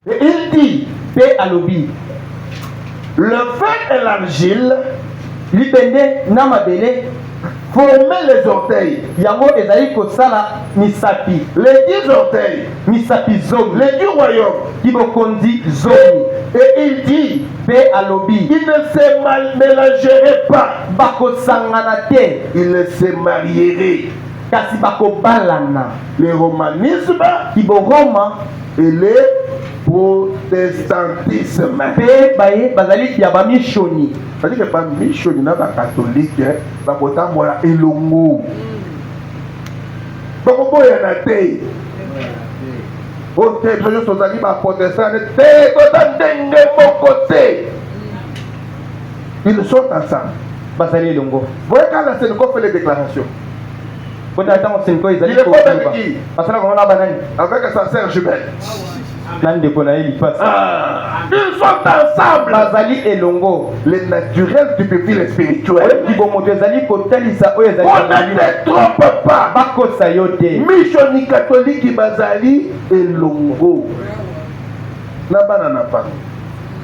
Et il dit, P. Alobi, le fer et l'argile, libende namabele, former les orteils. yango ezali kosala misapi, Les 10 orteils, misapi zomi, les 10 royaumes. kibokondi zomi. Et il dit, P. Alobi, il ne se mélangerait pas, bakosangana te, il ne se marierait. kasi bakobalana. Le romanisme Kiboroma et le protestantisme. pe baye bazali ya bamishoni. C'est-à-dire que pas mission na ba catholique, ba kotambola elongo. Bako boya na te. Ote peyo sozali ba protestant te totandenge moko te. Ils sont ensemble. Bazali elongo. Voyez quand la Sénégal fait les déclarations. Kota tango senko Il ezali est ko pas avec qui? basala ko na banani. Avec sa sœur jumelle. Nande ko na eli passe. Ils sont ensemble. Bazali elongo. Le naturel du perfil spirituel. Kibomoto ezali kotalisa oyo ezali. On ne te trompe pas. Bakosa yo te. Missioni catholique bazali elongo. Na banana pas.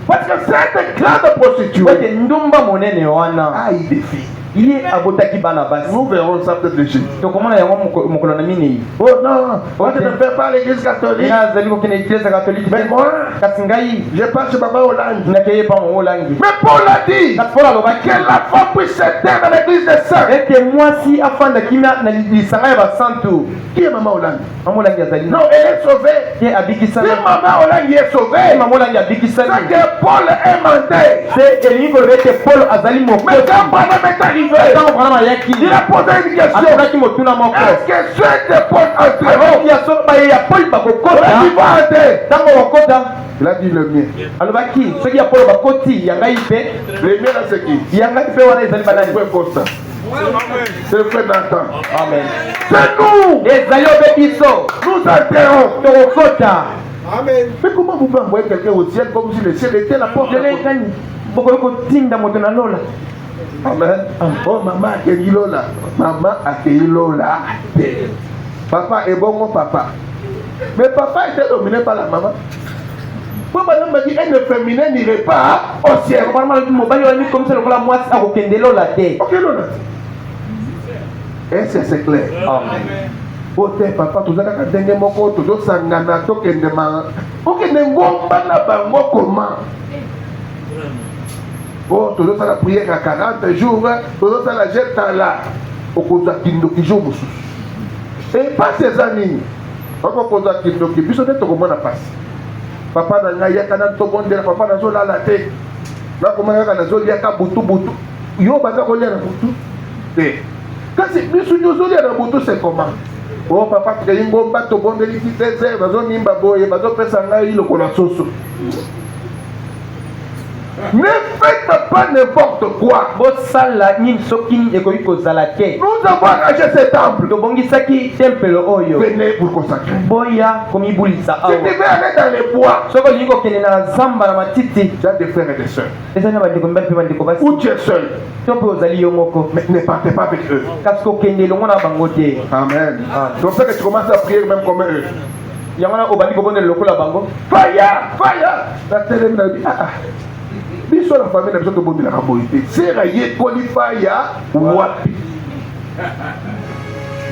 Parce que cette grande prostituée Ote ndumba monene wana. a eu des filles. Iye abotaki bana basi. Nous verrons ça peut-être chez. Tokomona yango mokolo na minei. Oh non, on ne fait pas l'église catholique. Ina zali ko kene église catholique. Mais moi, Kasi ngai je passe chez Maman Hollande. nakeye pa mo langi. Mais Paul a dit Kasi Paul alobaki que la femme puisse s'éteindre dans l'église des saints. ete mwasi afanda kimia na lisanga ya basantu. Qui est Maman Hollande? Mamo langi azali. Non, elle est sauvée. Ye abikisa Si Maman Hollande est sauvée, mamo langi abikisa. c'est que Paul est mandé. C'est elingi koloba ete Paul azali Mais mokosi. quand Branham est arrivé, Tango Branham ayaki. il a posé une question. Akozaki motuna moko. Est-ce que ceux de Paul entreront? Ya so ba ya Paul Il bakokota. va entrer. Tango bakota. Il a dit le mien. Alobaki soki ya Paul bakoti yangai pe. Le mien là c'est qui? Yangai pe wana ezali C'est banani. le frère Costa. C'est le frère Nathan. Amen. C'est nous. Ezali obebiso. Nous entrerons. Tokokota. Mais comment vous pouvez envoyer quelqu'un au ciel comme si le ciel était la porte? Jelekani. Boko kotinda moto na lola. Amen. Oh, maman a accueilli Lola. Maman a accueilli Lola. Papa est bon, mon papa. Mais papa était dominé par la maman. Pour madame m'a dit, un féminin n'irait pas au ciel. Mobali wani comme ça lokola mwasi akokende lola te. Ok, Lola. Et c'est clair. Amen. Ote papa tozalaka ndenge moko tozosangana tokende ma okende ngomba na bango comment. Oh, tozosala prière à 40 jours, tozosala jeta là okozwa kindoki jour mosusu. Et pas ces années. Okozwa kindoki biso nde tokomona pasi. Papa na ngai yaka na tobondela papa nazolala te. Nakomona kaka nazoliaka butu. Yo baza kolia na butu te. Kasi biso nyozoliya na butu c'est comment? Oh papa tukei ngomba tobondeli ti 16h bazonimba boye bazopesa ngai lokola soso. Ne faites pas n'importe quoi. Bosala nini soki ekoki kozala te. Nous avons arraché ce temple. Tobongisaki temple oyo. Venez pour consacrer. Boya komibulisa Si awa. tu veux aller dans les bois, Soko lingi kokende na zamba na matiti. tu as des frères et des sœurs. Ezali na bandeko mibali mpe bandeko basi. Ou tu es seul, To mpe ozali yo moko. mais ne partez pas avec eux. Kasi kokende elongo na bango te. Amen. C'est pour ça que tu commences à prier même comme eux. Yango na obandi kobondela lokola bango. Fire, fire. La télé m'a dit, biso la famille na biso tobondela kaboyite. Sera ye kolifaya wapi.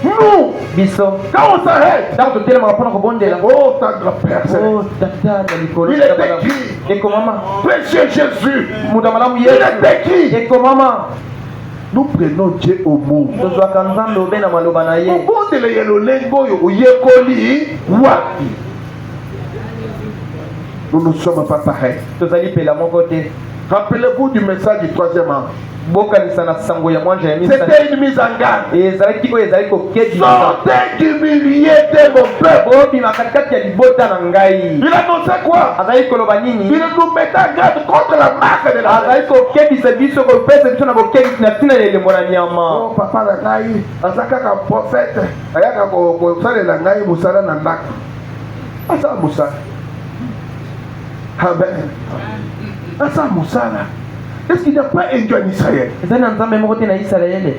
Nous, Biso. quand on s'arrête, Tango totelemaka mpona kobondela. oh tendre Père, Oh tata na likolo. il était qui? Ekomama. Prêchez Jésus. Mutu malamu Il yesu. était qui? Ekomama. Nous prenons Dieu au mot. Tozwaka nzambe obe na maloba na ye. Obondela ya lolengo oyo oyekoli wapi. Nous ne sommes pas pareils. Tozali pela moko te. Rappelez-vous du message du troisième ange. Bokanisa na sango ya mwanja ya misala. C'était une mise en garde. Ezalaki oyo ezali kokedi. Sortez du milieu de mon peuple. Obima katikati ya libota na ngai. Il annonçait quoi? Azali koloba Il nini? nous mettait en garde contre la marque de la Azali kokebisa biso kopesa biso na bokebisi na ntina ya elembo na Oh nyama. papa na ngai aza kaka prophète ayaka kosalela ngai mosala na ndako asala mosala. Amen. Asala mosala. Est-ce qu'il n'y a pas un Dieu en Israël? Ezali na nzambe moko te na Israele.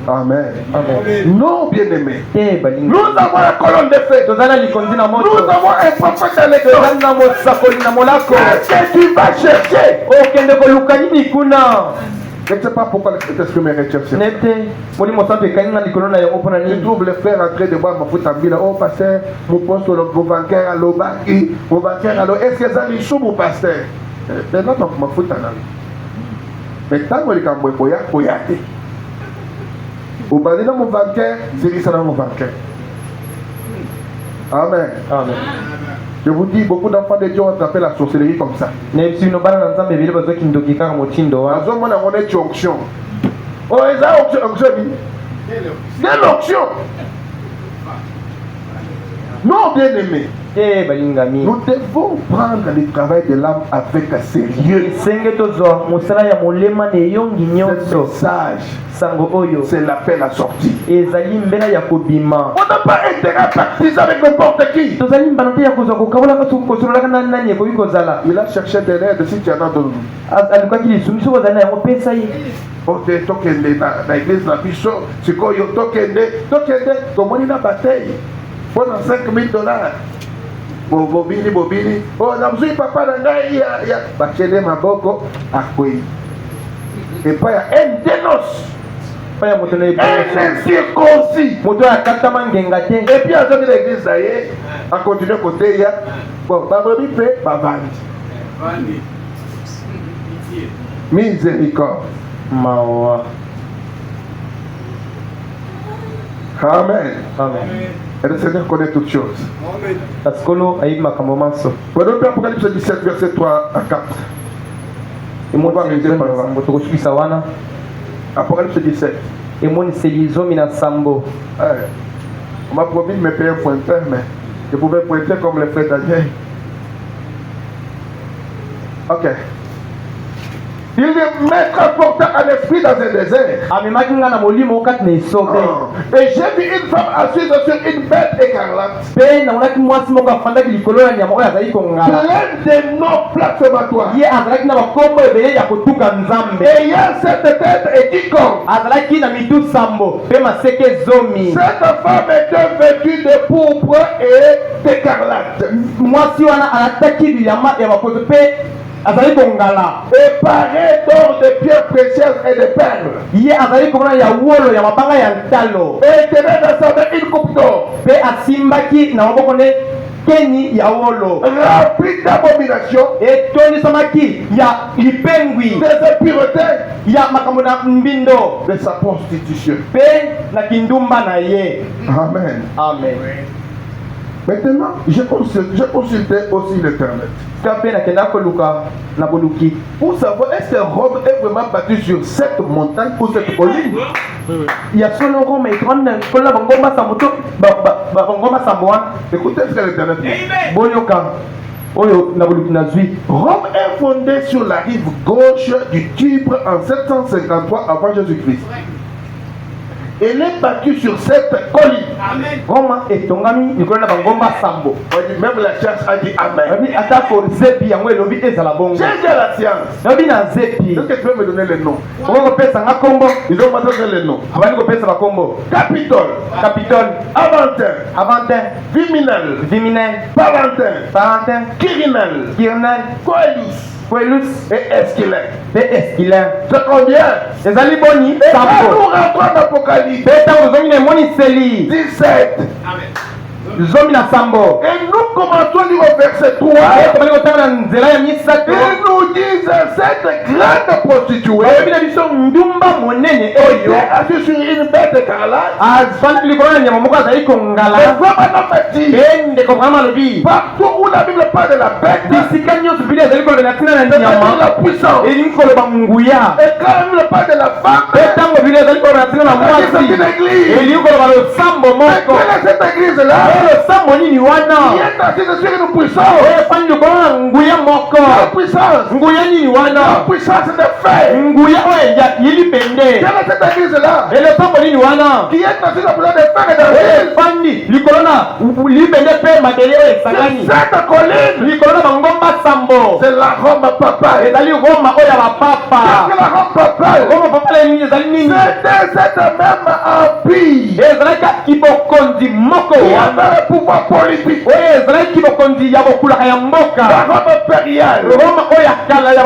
Amen. Amen. Non, bien-aimé. Te balinga. Nous avons la colonne de feu. Tozana likondi na Nous moto. avons un prophète dans les camps. Tozana na mosakoli na molako. Qu'est-ce que tu vas chercher? Okende koluka nini kuna? Je ne sais pas pourquoi le Saint-Esprit me recherche. Nete molimo santo ekani na likolo na yango mpona Je nini? trouve les frères en train de boire ma foute en ville. Oh, pasteur, mon poste, mon bancaire à l'Obaki, mon bancaire à l'O. Est-ce que ça lui chou, mon pasteur? Maintenant, donc, ma foute en ville. Mais tant que les Camboués, il y a des. Au bas de mon bancaire, c'est ça dans mon bancaire. Amen. Amen. Je vous dis, beaucoup d'enfants de Dieu ont attrapé la sorcellerie comme ça. Na biso no bana na nzambe ebele bazoki ndoki kaka motindo wa. Dans un monde, on est onction. Oh, ils ont onction. Quelle onction? Non, bien-aimé. Te balingami. Nous devons prendre le travail de l'âme avec sérieux. Esenge tozwa mosala ya molema na eyongi Ce nyonso. message, Sango oyo c'est l'appel à sortir. ezali mbela ya kobima. On n'a pas intérêt à partir avec n'importe qui. Tozali mbana te ya kozwa kokabolaka soki kosololaka nani ekoki kozala. Il a cherché de l'aide si tu en as dans nous. Alukaki lisumu soki ozali na yango pesa ye. Ote tokende na église na biso, sikoyo tokende, tomoni na bataille. Pendant $5,000. Bobini. Oh, na mzui papa na ngai ya bachele maboko akwei. Et pas ya un dénonce. Pa ya moto na Un incirconcis. moto akatama ngenga te. Et puis à cette église là, a continué côté ya. Bon, babami pe bavandi. Miséricorde. Mawa. Amen. Amen. Et le Seigneur connaît toutes choses. Taskolo ayibi makambo manso. Prenons Apocalypse 17, verset 3 à 4. Emoniseli sambo tokosukisa wana. Apocalypse 17. Emoniseli zomi na sambo. On m'a promis de me payer un pointeur, mais je pouvais pointer comme le frère Daniel. Ok. Il me transporta en esprit dans un désert. Amemaki nga na molimo okati na esobe. Et j'ai vu une femme assise sur une bête écarlate. Pe namonaki mwasi moko afandaki likolo ya nyama oyo azali kongala. Pleine de noms blasphématoires. Ye azalaki na bakombo ebele ya kotuka nzambe. Ayant cette tête et icône. Azalaki na mitu sambo pe maseke zomi. Cette femme était vêtue de pourpre et d'écarlate. Mwasi wana alataki bilamba ya bakoto pe azali kongala. Et parée d'or, de pierres précieuses et de perles. Ye azali komona ya wolo ya mabanga ya ntalo. Et tenait dans sa main une coupe d'or. Pe asimbaki na maboko ne keni ya wolo. Remplie d'abomination. Etonisamaki ya lipengwi. Des impuretés. Ya makambo na mbindo. De sa prostitution. Pe na kindumba na ye. Amen. Amen. Maintenant, j'ai consulté aussi l'Internet. Kape na kenda koluka na boluki. Pour savoir, est-ce que Rome est vraiment bâtie sur cette montagne ou cette colline? Ya solo Rome etronne kola bangoma samoto bangoma samboan. Écoutez ce que l'Internet dit. Boyoka. Oyo na boluki na zui. Rome est fondée sur la rive gauche du Tibre en 753 avant Jésus-Christ. Elle est battue sur cette colline. Amen. Roma etongami likolo na bangomba sambo. Même la science a dit Amen. Abi atako zepi yango elobi ezala bongo. J'ai dit à la science. Abi na zepi. Est-ce que tu peux me donner les noms? Oko pesa nga kombo. Ils ont pas donné les noms. Abali ko pesa ba kombo. Capitole. Capitole. Aventin. Aventin. Viminal. Viminel. Parentin. Parentin. Quirinal. Quirinal. Coelus. Coelus. Et Esquilin. Pe Esquilin. C'est combien? Ezali boni Et quand nous sambo. rentrons en Apocalypse Pe tango zomi na moniseli. 17. Zomi na sambo. Et nous commençons à lire au verset 3. Tobali kotanga na nzela ya misato. Ils nous disent cette grande prostituée Oyebi na biso ndumba monene était oyo. assise sur une bête écarlate. Azali likolo na nyama moko azali Et kongala. vraiment petit. Pe ndeko vraiment alobi. Partout où la Bible parle de la bête, Bisika nyonso bili ezali koloba ntina na c'est la nyama. puissance. Elingi koloba nguya. Et quand la Bible parle de la femme, Pe ntango bili ezali koloba na ntina na c'est une mwasi. église. Elingi koloba losambo Mais moko. quelle est cette église-là? Losambo nini Qui wana? est assise sur une puissance. Efani likolo na nguya moko. La puissance. Nguya nini wana? wana puissance de feu. nguya oyo yili pende Quelle est cette église-là elesambo nini wana qui est dans une besoin de fer et d'argile? efandi likolo na libende mpe mabele oyo esangani Cette colline, likolo na bangomba sambo c'est la Rome papale. ezali roma oyo ya bapapa Qu'est-ce que la Rome papale? roma papale nini ezali nini C'était cette même empire ezalaki kibokonzi moko qui wana avait le pouvoir politique. oyo ezalaki kibokonzi ya bokulaka ya mboka La Rome impériale. roma oyo ya kala ya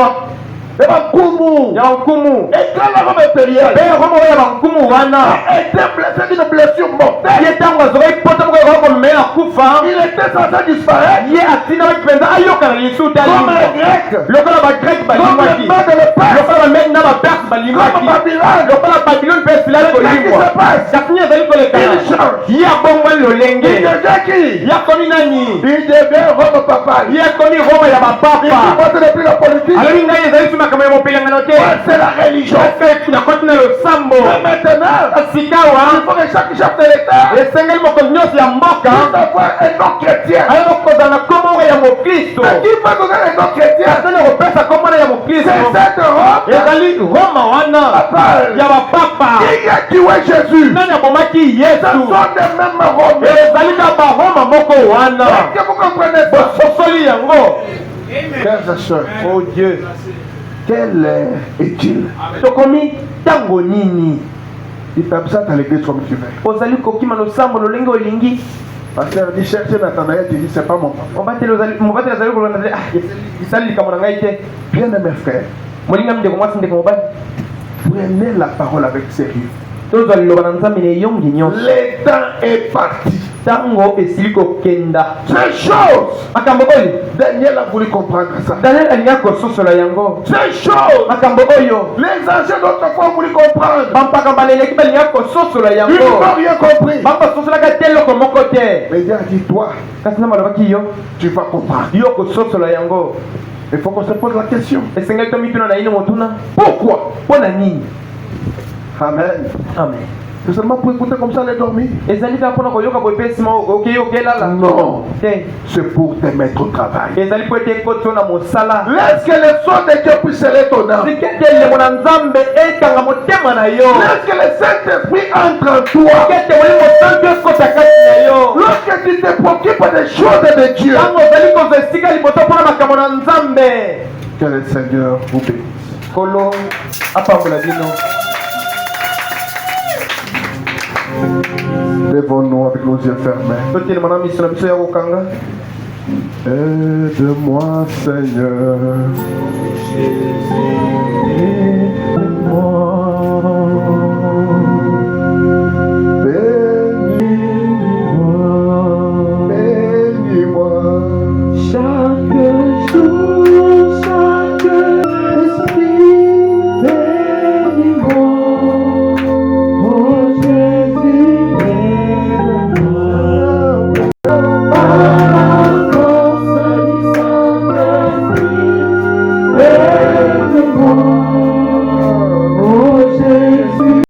Bankumu. bankumu Et quand la Rome impériale mpe roma oyo ya bankumu wana était blessé d'une blessure mortelle, ye ntango azwaki poto moko ekoka komela kufa il était censé disparaître ye atindaki mpenza ayokana lisusu te comme alimwa un grec, lokola bagreke comme le balimwaki maître de l'époque, lokola bameki na baperse comme balimwaki Babylone. lokola babiloni mpe esila Qu'est-ce qui kolimwa se passe? kasi nini ezali kolekana Il change. ye abongwani Il lolenge devient qui? ye akomi nani Il devient Rome papale. ye akomi roma ya Il bapapa supporte depuis la politique. alobi ngai ezali tu makambo ya mopelangano te C'est la religion. nakoti na losambo Mais maintenant, sika il wa faut que chaque chef de l'État esengeli mokonzi nyonso ya mboka puisse avoir un nom chrétien. ayo kozala na kombo ya mokristo Mais qui va donner un nom chrétien? asani kopesa kombona ya mokristo C'est cette Rome ezali roma wana papale ya bapapa qui a tué Jésus. nani abomaki Ce yesu sont des mêmes Romains. ezali ka baroma moko wana Est-ce que vous comprenez ça? bososoli yango Frères et sœurs, oh dieu quel est-il? tokomi ntango nini Il t'absente à l'église comme tu veux. ozali kokima losambo lolenge olingi Pasteur dit chercher Nathanaël, tu dis c'est pas mon papa. mobateli azali kolanda te esali likambo na ngai te Bien-aimés frères, molinga mindeko mwasi ndeko mobali prenez la parole avec sérieux. tozwa liloba na nzambe na eyongi nyonso Le temps est parti. ntango esili kokenda Ces choses, makambo oyo Daniel a voulu comprendre ça. daniel alingaki kososola yango Ces choses, makambo oyo les anciens d'autrefois ont voulu comprendre. bampaka baleleki balingaki kososola Ils yango n'ont rien compris. bakososolaka te eloko moko te Mais Dieu a dit, toi, kasi na balobaki yo tu vas comprendre. yo kososola yango Il faut qu'on se pose la question. esengeli tomituna na ino motuna Pourquoi? mpo na nini Amen. amen C'est seulement pour écouter comme ça les dormir? ezali kaka mpona koyoka boye mpe nsima okei okelala Non. te C'est pour te mettre au travail. ezali po ete ekotio na mosala Laisse que le son de Dieu puisse sceller ton âme. sike ete elembo na nzambe ekanga motema na yo Laisse que le Saint-Esprit entre en toi. ete molimo santu ekota kati na yo Lorsque tu te préoccupes des choses de Dieu, ntango ozali kozwa esika liboso mpona makambo na nzambe que le Seigneur vous bénisse. kolo apambola bino Lèvons-nous avec nos yeux fermés. totelema na miso na biso ya kokanga Aide-moi, Seigneur.